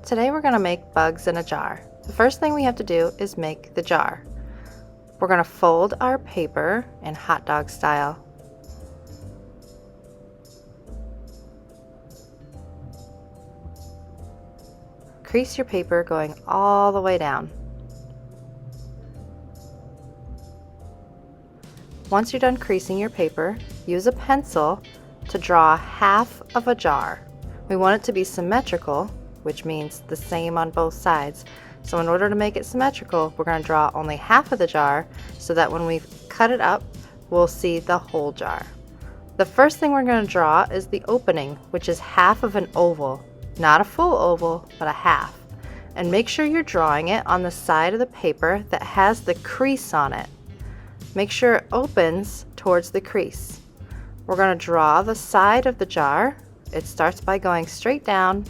Today we're going to make bugs in a jar. The first thing we have to do is make the jar. We're going to fold our paper in hot dog style. Crease your paper going all the way down. Once you're done creasing your paper, use a pencil to draw half of a jar. We want it to be symmetrical, which means the same on both sides. So in order to make it symmetrical, we're going to draw only half of the jar so that when we cut it up, we'll see the whole jar. The first thing we're going to draw is the opening, which is half of an oval. Not a full oval, but a half. And make sure you're drawing it on the side of the paper that has the crease on it. Make sure it opens towards the crease. We're going to draw the side of the jar. It starts by going straight down,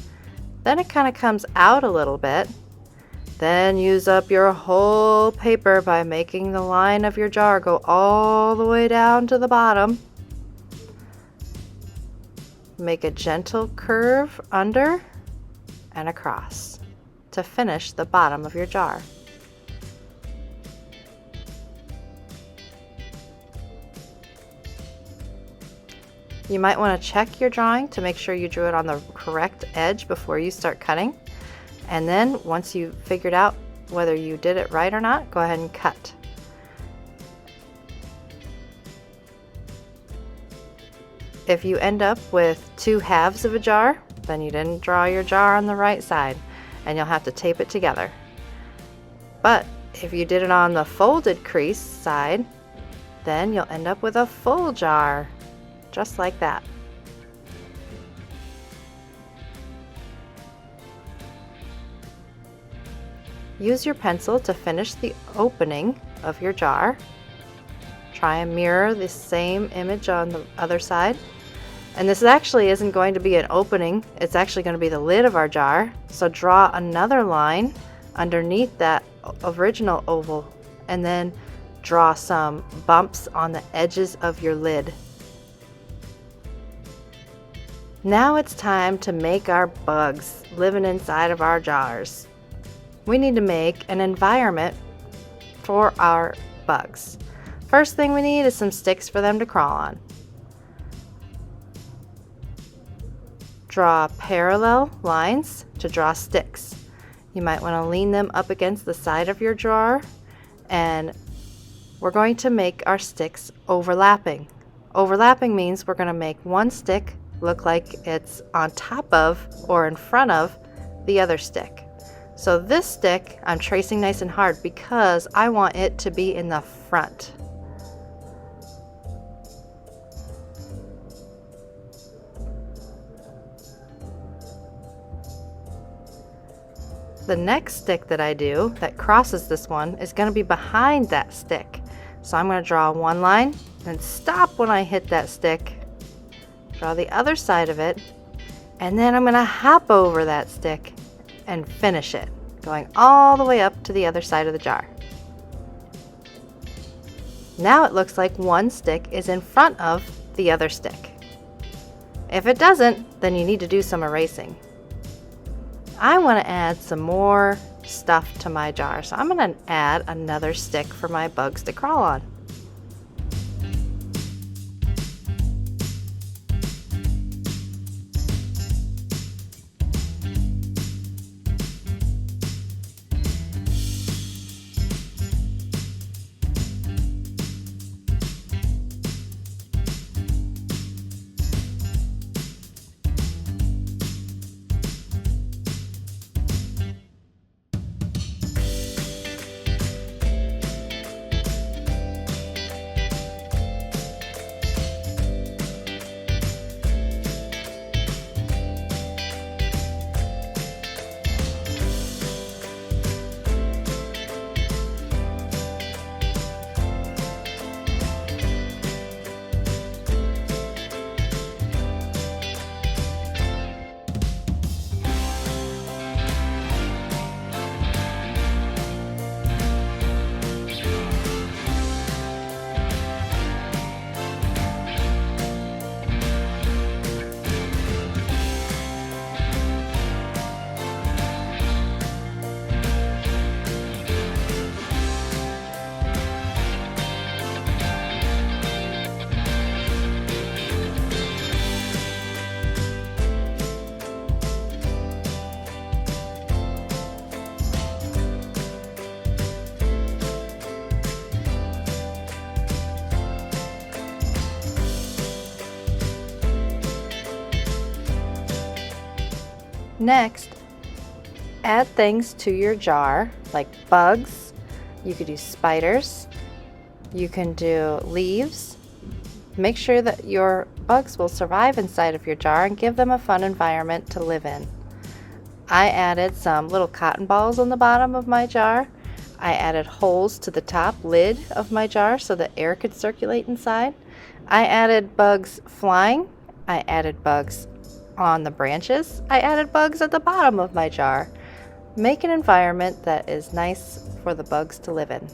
then it kind of comes out a little bit. Then use up your whole paper by making the line of your jar go all the way down to the bottom. Make a gentle curve under and across to finish the bottom of your jar. You might want to check your drawing to make sure you drew it on the correct edge before you start cutting. And then once you've figured out whether you did it right or not, go ahead and cut. If you end up with two halves of a jar, then you didn't draw your jar on the right side and you'll have to tape it together. But if you did it on the folded crease side, then you'll end up with a full jar. Just like that. Use your pencil to finish the opening of your jar. Try and mirror the same image on the other side. And this actually isn't going to be an opening, it's actually going to be the lid of our jar. So draw another line underneath that original oval and then draw some bumps on the edges of your lid. Now it's time to make our bugs living inside of our jars. We need to make an environment for our bugs. First thing we need is some sticks for them to crawl on. Draw parallel lines to draw sticks. You might want to lean them up against the side of your jar, and we're going to make our sticks overlapping. Overlapping means we're going to make one stick look like it's on top of or in front of the other stick. So this stick I'm tracing nice and hard because I want it to be in the front. The next stick that I do that crosses this one is going to be behind that stick. So I'm going to draw one line and stop when I hit that stick. Draw the other side of it, and then I'm going to hop over that stick and finish it, going all the way up to the other side of the jar. Now it looks like one stick is in front of the other stick. If it doesn't, then you need to do some erasing. I want to add some more stuff to my jar, so I'm going to add another stick for my bugs to crawl on. Next, add things to your jar like bugs. You could use spiders. You can do leaves. Make sure that your bugs will survive inside of your jar and give them a fun environment to live in. I added some little cotton balls on the bottom of my jar. I added holes to the top lid of my jar so that air could circulate inside. I added bugs flying. I added bugs on the branches. I added bugs at the bottom of my jar. Make an environment that is nice for the bugs to live in.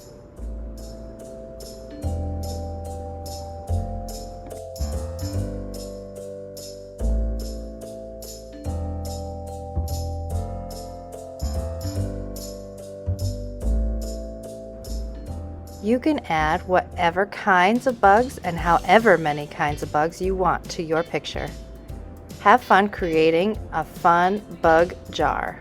You can add whatever kinds of bugs and however many kinds of bugs you want to your picture. Have fun creating a fun bug jar.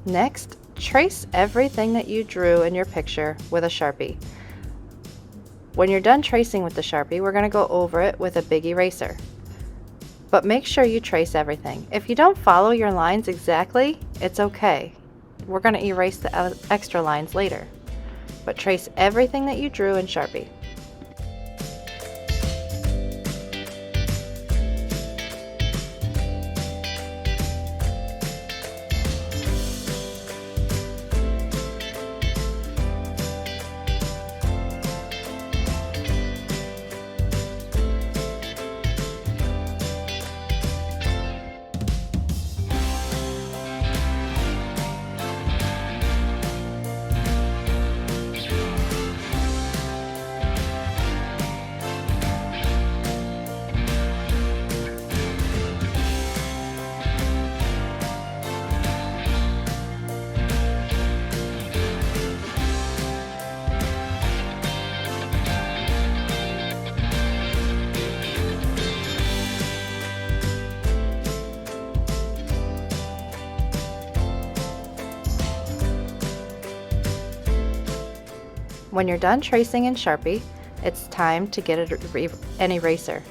Next, trace everything that you drew in your picture with a Sharpie. When you're done tracing with the Sharpie, we're going to go over it with a big eraser. But make sure you trace everything. If you don't follow your lines exactly, it's okay. We're going to erase the extra lines later. But trace everything that you drew in Sharpie. When you're done tracing in Sharpie, it's time to get an eraser.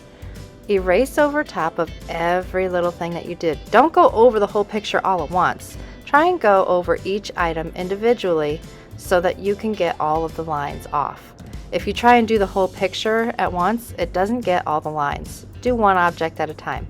Erase over top of every little thing that you did. Don't go over the whole picture all at once. Try and go over each item individually so that you can get all of the lines off. If you try and do the whole picture at once, it doesn't get all the lines. Do one object at a time.